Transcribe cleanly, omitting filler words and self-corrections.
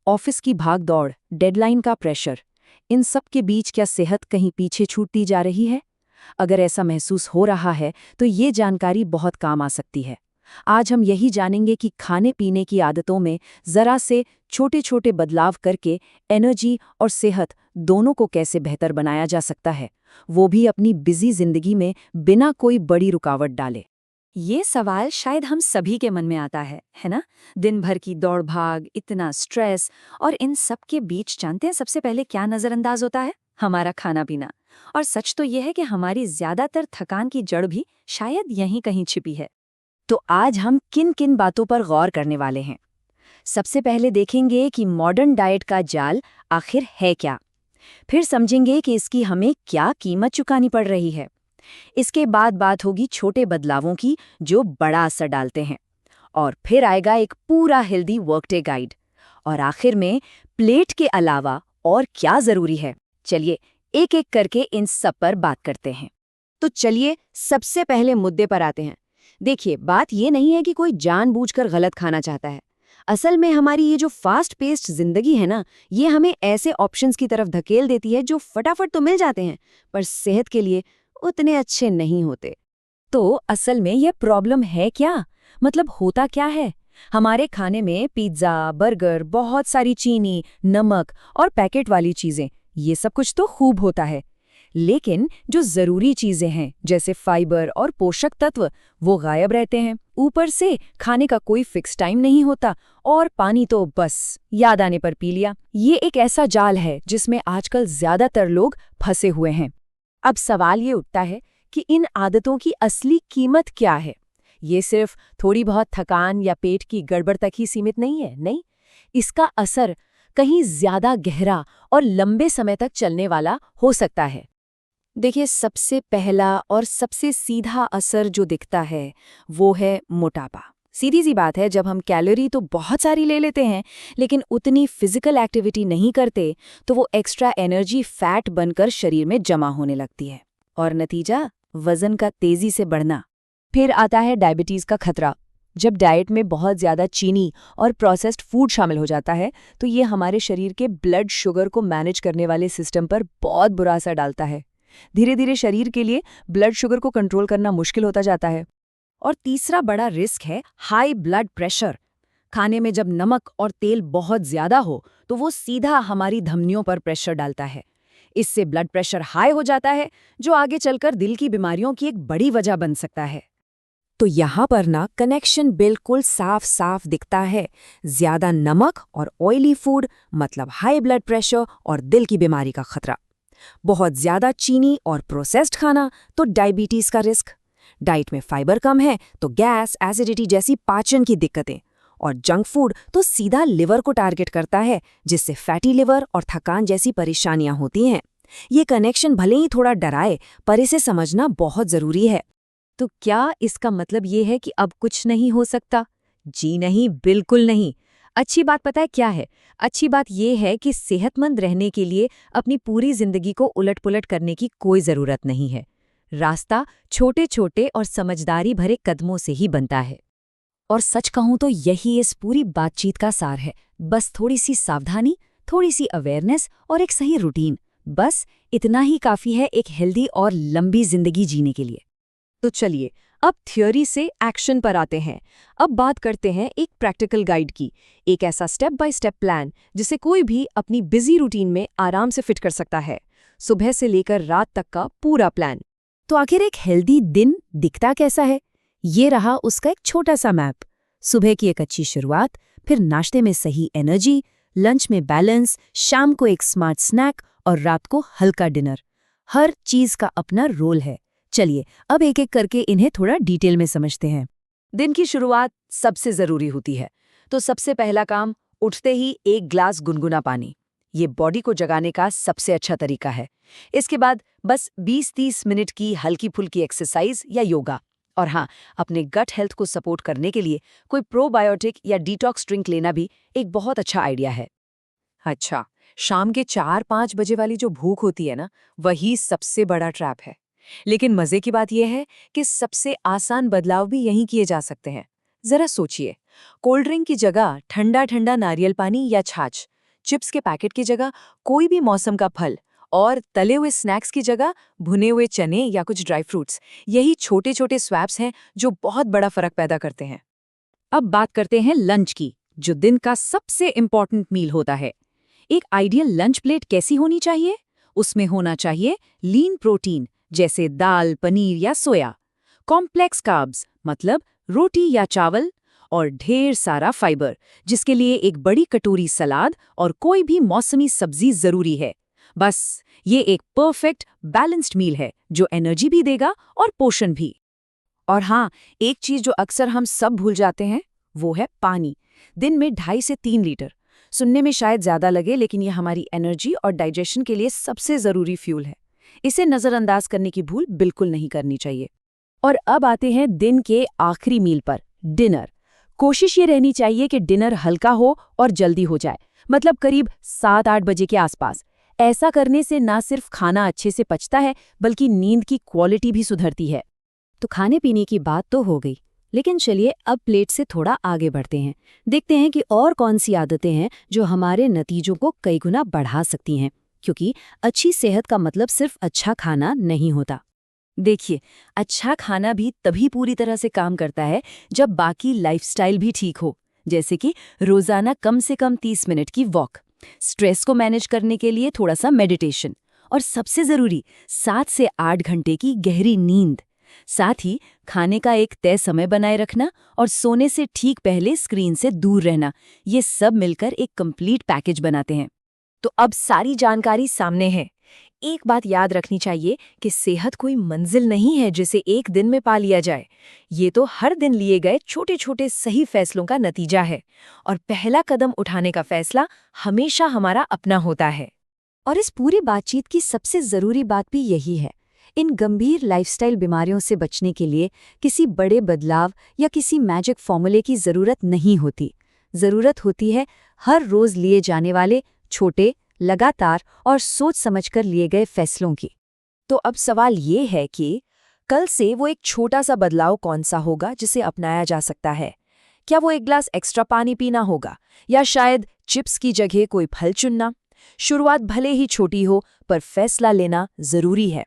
Office की भाग दौड़, डेडलाइन का प्रेशर, इन सब के बीच क्या सेहत कहीं पीछे छूटती जा रही है? अगर ऐसा महसूस हो रहा है तो ये जानकारी बहुत काम आ सकती है। आज हम यही जानेंगे कि खाने पीने की आदतों में जरा से छोटे छोटे बदलाव करके एनर्जी और सेहत दोनों को कैसे बेहतर बनाया जा सकता है, वो भी अपनी बिजी जिंदगी में बिना कोई बड़ी रुकावट डाले। ये सवाल शायद हम सभी के मन में आता है ना? दिन भर की दौड़ भाग, इतना स्ट्रेस और इन सब के बीच जानते हैं सबसे पहले क्या नज़रअंदाज होता है? हमारा खाना पीना। और सच तो यह है कि हमारी ज्यादातर थकान की जड़ भी शायद यहीं कहीं छिपी है। तो आज हम किन किन बातों पर गौर करने वाले हैं? सबसे पहले देखेंगे कि मॉडर्न डाइट का जाल आखिर है क्या। फिर समझेंगे कि इसकी हमें क्या कीमत चुकानी पड़ रही है। इसके बाद बात होगी छोटे बदलावों की जो बड़ा असर डालते हैं। और फिर आएगा एक पूरा हेल्दी वर्कडे गाइड। और आखिर में प्लेट के अलावा और क्या जरूरी है। चलिए एक एक करके इन सब पर बात करते हैं। तो चलिए सबसे पहले मुद्दे पर आते हैं। देखिए, बात ये नहीं है कि कोई जानबूझकर गलत खाना चाहता है। असल में हमारी ये जो फास्ट पेस्ड जिंदगी है ना, ये हमें ऐसे ऑप्शंस की तरफ धकेल देती है जो फटाफट तो मिल जाते हैं पर सेहत के लिए उतने अच्छे नहीं होते। तो असल में यह प्रॉब्लम है क्या? मतलब होता क्या है? हमारे खाने में पिज्ज़ा, बर्गर, बहुत सारी चीनी, नमक और पैकेट वाली चीज़ें, ये सब कुछ तो खूब होता है। लेकिन जो ज़रूरी चीज़ें हैं जैसे फाइबर और पोषक तत्व, वो गायब रहते हैं। ऊपर से खाने का कोई फिक्स टाइम नहीं होता और पानी तो बस याद आने पर पी लिया। ये एक ऐसा जाल है जिसमें आजकल ज़्यादातर लोग फंसे हुए हैं। अब सवाल ये उठता है कि इन आदतों की असली कीमत क्या है? ये सिर्फ थोड़ी बहुत थकान या पेट की गड़बड़ तक ही सीमित नहीं है। नहीं, इसका असर कहीं ज्यादा गहरा और लंबे समय तक चलने वाला हो सकता है। देखिए, सबसे पहला और सबसे सीधा असर जो दिखता है वो है मोटापा। सीधी सी बात है, जब हम कैलोरी तो बहुत सारी ले लेते हैं लेकिन उतनी फिजिकल एक्टिविटी नहीं करते तो वो एक्स्ट्रा एनर्जी फैट बनकर शरीर में जमा होने लगती है और नतीजा वजन का तेजी से बढ़ना। फिर आता है डायबिटीज का खतरा। जब डाइट में बहुत ज़्यादा चीनी और प्रोसेस्ड फूड शामिल हो जाता है तो ये हमारे शरीर के ब्लड शुगर को मैनेज करने वाले सिस्टम पर बहुत बुरा असर डालता है। धीरे धीरे शरीर के लिए ब्लड शुगर को कंट्रोल करना मुश्किल होता जाता है। और तीसरा बड़ा रिस्क है हाई ब्लड प्रेशर। खाने में जब नमक और तेल बहुत ज़्यादा हो तो वो सीधा हमारी धमनियों पर प्रेशर डालता है। इससे ब्लड प्रेशर हाई हो जाता है जो आगे चलकर दिल की बीमारियों की एक बड़ी वजह बन सकता है। तो यहाँ पर ना कनेक्शन बिल्कुल साफ साफ दिखता है। ज्यादा नमक और ऑयली फूड मतलब हाई ब्लड प्रेशर और दिल की बीमारी का खतरा। बहुत ज्यादा चीनी और प्रोसेस्ड खाना तो डायबिटीज का रिस्क। डाइट में फाइबर कम है तो गैस, एसिडिटी जैसी पाचन की दिक्कतें। और जंक फूड तो सीधा लिवर को टारगेट करता है जिससे फैटी लिवर और थकान जैसी परेशानियां होती हैं। ये कनेक्शन भले ही थोड़ा डराए पर इसे समझना बहुत जरूरी है। तो क्या इसका मतलब ये है कि अब कुछ नहीं हो सकता? जी नहीं, बिल्कुल नहीं। अच्छी बात पता है क्या है? अच्छी बात ये है कि सेहतमंद रहने के लिए अपनी पूरी जिंदगी को उलट-पुलट करने की कोई जरूरत नहीं है। रास्ता छोटे छोटे और समझदारी भरे कदमों से ही बनता है। और सच कहूं तो यही इस पूरी बातचीत का सार है। बस थोड़ी सी सावधानी, थोड़ी सी अवेयरनेस और एक सही रूटीन, बस इतना ही काफी है एक हेल्दी और लंबी जिंदगी जीने के लिए। तो चलिए अब थ्योरी से एक्शन पर आते हैं। अब बात करते हैं एक प्रैक्टिकल गाइड की, एक ऐसा स्टेप बाय स्टेप प्लान जिसे कोई भी अपनी बिजी रूटीन में आराम से फिट कर सकता है। सुबह से लेकर रात तक का पूरा प्लान। तो आखिर एक हेल्दी दिन दिखता कैसा है? ये रहा उसका एक छोटा सा मैप। सुबह की एक अच्छी शुरुआत, फिर नाश्ते में सही एनर्जी, लंच में बैलेंस, शाम को एक स्मार्ट स्नैक और रात को हल्का डिनर। हर चीज का अपना रोल है। चलिए अब एक एक करके इन्हें थोड़ा डिटेल में समझते हैं। दिन की शुरुआत सबसे जरूरी होती है, तो सबसे पहला काम उठते ही एक ग्लास गुनगुना पानी। ये बॉडी को जगाने का सबसे अच्छा तरीका है। इसके बाद बस 20-30 मिनट की हल्की फुल्की एक्सरसाइज या योगा। और हाँ, अपने गट हेल्थ को सपोर्ट करने के लिए कोई प्रोबायोटिक या डिटॉक्स ड्रिंक लेना भी एक बहुत अच्छा आइडिया है। अच्छा, शाम के 4-5 बजे वाली जो भूख होती है ना, वही सबसे बड़ा ट्रैप है। लेकिन मजे की बात यह है कि सबसे आसान बदलाव भी यहीं किए जा सकते हैं। जरा सोचिए, कोल्ड ड्रिंक की जगह ठंडा ठंडा नारियल पानी या छाछ, चिप्स के पैकेट की जगह कोई भी मौसम का फल, और तले हुए स्नैक्स की जगह भुने हुए चने या कुछ ड्राई फ्रूट्स। यही छोटे छोटे स्वैप्स हैं जो बहुत बड़ा फर्क पैदा करते हैं। अब बात करते हैं लंच की, जो दिन का सबसे इम्पॉर्टेंट मील होता है। एक आइडियल लंच प्लेट कैसी होनी चाहिए? उसमें होना चाहिए लीन प्रोटीन, जैसे दाल, पनीर या सोया, कॉम्प्लेक्स कार्ब्स मतलब रोटी या चावल, और ढेर सारा फाइबर, जिसके लिए एक बड़ी कटोरी सलाद और कोई भी मौसमी सब्जी जरूरी है। बस ये एक परफेक्ट बैलेंस्ड मील है जो एनर्जी भी देगा और पोषण भी। और हाँ, एक चीज जो अक्सर हम सब भूल जाते हैं वो है पानी। दिन में 2.5 से 3 लीटर। सुनने में शायद ज्यादा लगे, लेकिन ये हमारी एनर्जी और डाइजेशन के लिए सबसे जरूरी फ्यूल है। इसे नजरअंदाज करने की भूल बिल्कुल नहीं करनी चाहिए। और अब आते हैं दिन के आखिरी मील पर, डिनर। कोशिश ये रहनी चाहिए कि डिनर हल्का हो और जल्दी हो जाए, मतलब करीब 7-8 बजे के आसपास। ऐसा करने से ना सिर्फ खाना अच्छे से पचता है, बल्कि नींद की क्वालिटी भी सुधरती है। तो खाने पीने की बात तो हो गई, लेकिन चलिए अब प्लेट से थोड़ा आगे बढ़ते हैं। देखते हैं कि और कौन सी आदतें हैं जो हमारे नतीजों को कई गुना बढ़ा सकती हैं, क्योंकि अच्छी सेहत का मतलब सिर्फ अच्छा खाना नहीं होता। देखिए, अच्छा खाना भी तभी पूरी तरह से काम करता है जब बाकी लाइफस्टाइल भी ठीक हो, जैसे कि रोजाना कम से कम 30 मिनट की वॉक, स्ट्रेस को मैनेज करने के लिए थोड़ा सा मेडिटेशन, और सबसे जरूरी 7 से 8 घंटे की गहरी नींद। साथ ही खाने का एक तय समय बनाए रखना और सोने से ठीक पहले स्क्रीन से दूर रहना, ये सब मिलकर एक कंप्लीट पैकेज बनाते हैं। तो अब सारी जानकारी सामने है। एक बात याद रखनी चाहिए कि सेहत कोई मंजिल नहीं है जिसे एक दिन में पा लिया जाए। ये तो हर दिन लिए गए छोटे छोटे सही फैसलों का नतीजा है, और पहला कदम उठाने का फैसला हमेशा हमारा अपना होता है। और इस पूरी बातचीत की सबसे जरूरी बात भी यही है, इन गंभीर लाइफस्टाइल बीमारियों से बचने के लिए किसी बड़े बदलाव या किसी मैजिक फॉर्मूले की जरूरत नहीं होती। जरूरत होती है हर रोज लिए जाने वाले छोटे, लगातार और सोच समझकर लिए गए फैसलों की। तो अब सवाल ये है कि कल से वो एक छोटा सा बदलाव कौन सा होगा जिसे अपनाया जा सकता है? क्या वो एक ग्लास एक्स्ट्रा पानी पीना होगा, या शायद चिप्स की जगह कोई फल चुनना? शुरुआत भले ही छोटी हो, पर फैसला लेना जरूरी है।